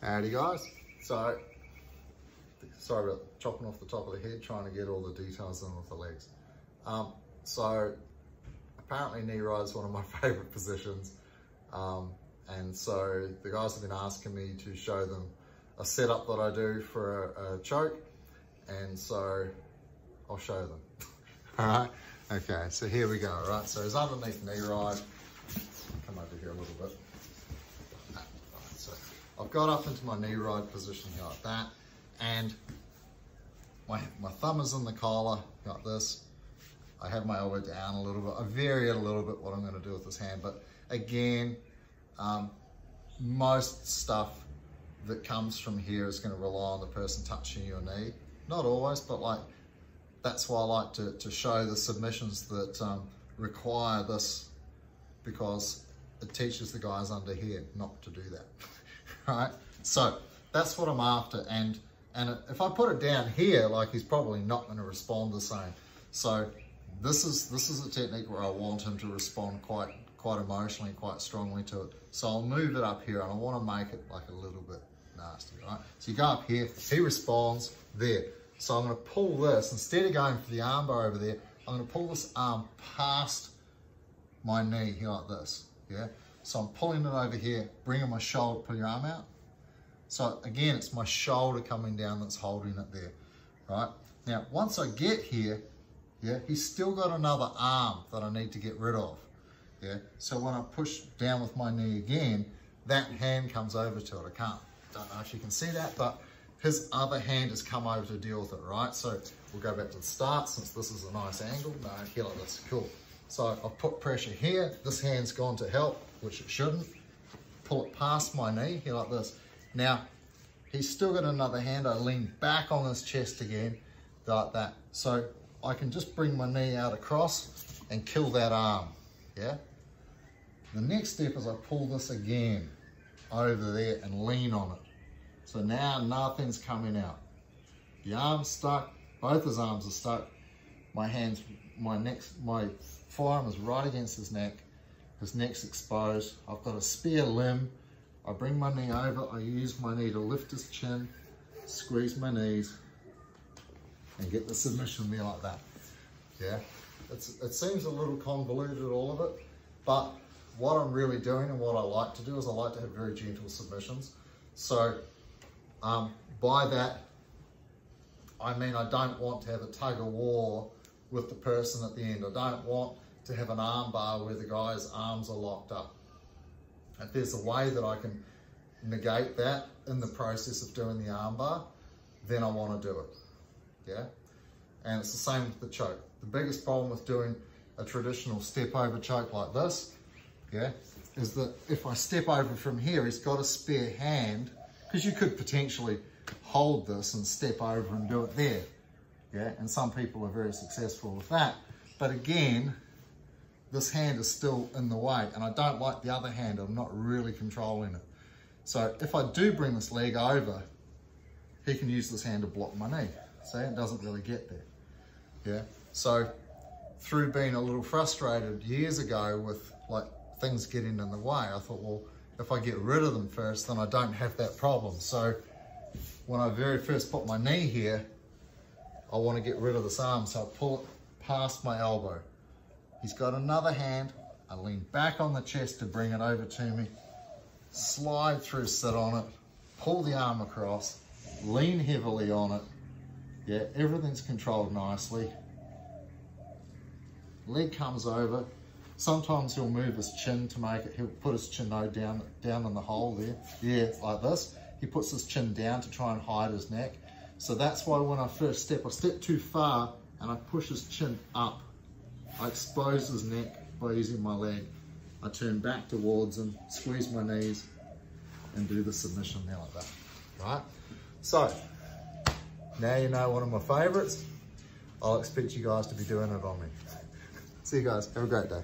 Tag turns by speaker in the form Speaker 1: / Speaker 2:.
Speaker 1: Howdy guys. So, sorry about chopping off the top of the head, trying to get all the details in with the legs. So apparently knee ride is one of my favorite positions. And so the guys have been asking me to show them a setup that I do for a choke. And so I'll show them. All right. Okay, so here we go, right? So it's underneath knee ride. Come over here a little bit. Right, so I've got up into my knee ride position here like that. And my thumb is in the collar, like this. I have my elbow down a little bit. I vary it a little bit what I'm gonna do with this hand. But again, most stuff that comes from here is gonna rely on the person touching your knee. Not always, but like, that's why I like to show the submissions that require this, because it teaches the guys under here not to do that, right? So that's what I'm after. And if I put it down here, like, he's probably not gonna respond the same. So this is a technique where I want him to respond quite emotionally, quite strongly to it. So I'll move it up here and I wanna make it like a little bit nasty, right? So you go up here, he responds there. So I'm gonna pull this, instead of going for the arm bar over there, I'm gonna pull this arm past my knee here like this, yeah? So I'm pulling it over here, bringing my shoulder, pull your arm out. So again, it's my shoulder coming down that's holding it there, right? Now, once I get here, yeah, he's still got another arm that I need to get rid of, yeah? So when I push down with my knee again, that hand comes over to it. Don't know if you can see that, but his other hand has come over to deal with it, right? So we'll go back to the start, since this is a nice angle. No, here like this, cool. So I've put pressure here, this hand's gone to help, which it shouldn't. Pull it past my knee, here like this. Now, he's still got another hand. I lean back on his chest again, like that. So I can just bring my knee out across and kill that arm, yeah? The next step is I pull this again over there and lean on it. So now nothing's coming out. The arm's stuck, both his arms are stuck. My forearm is right against his neck's exposed. I've got a spare limb. I bring my knee over, I use my knee to lift his chin, squeeze my knees, and get the submission there like that, yeah? It seems a little convoluted, all of it, but what I'm really doing and what I like to do is I like to have very gentle submissions. So by that, I mean, I don't want to have a tug of war with the person at the end. I don't want to have an arm bar where the guy's arms are locked up. If there's a way that I can negate that in the process of doing the arm bar, then I want to do it, yeah? And it's the same with the choke. The biggest problem with doing a traditional step over choke like this, yeah, is that if I step over from here, he's got a spare hand, because you could potentially hold this and step over and do it there, yeah? And some people are very successful with that. But again, this hand is still in the way, and I don't like the other hand. I'm not really controlling it. So if I do bring this leg over, he can use this hand to block my knee. See, it doesn't really get there, yeah? So through being a little frustrated years ago with like things getting in the way, I thought, well, if I get rid of them first, then I don't have that problem. So when I very first put my knee here, I want to get rid of this arm, so I pull it past my elbow. He's got another hand. I lean back on the chest to bring it over to me, slide through, sit on it, pull the arm across, lean heavily on it. Yeah, everything's controlled nicely. Leg comes over. Sometimes he'll move his chin to make it, he'll put his chin nose down in the hole there. Yeah, like this. He puts his chin down to try and hide his neck. So that's why when I first step, I step too far and I push his chin up. I expose his neck by using my leg. I turn back towards him, squeeze my knees, and do the submission there like that, right? So, now you know one of my favorites. I'll expect you guys to be doing it on me. See you guys, have a great day.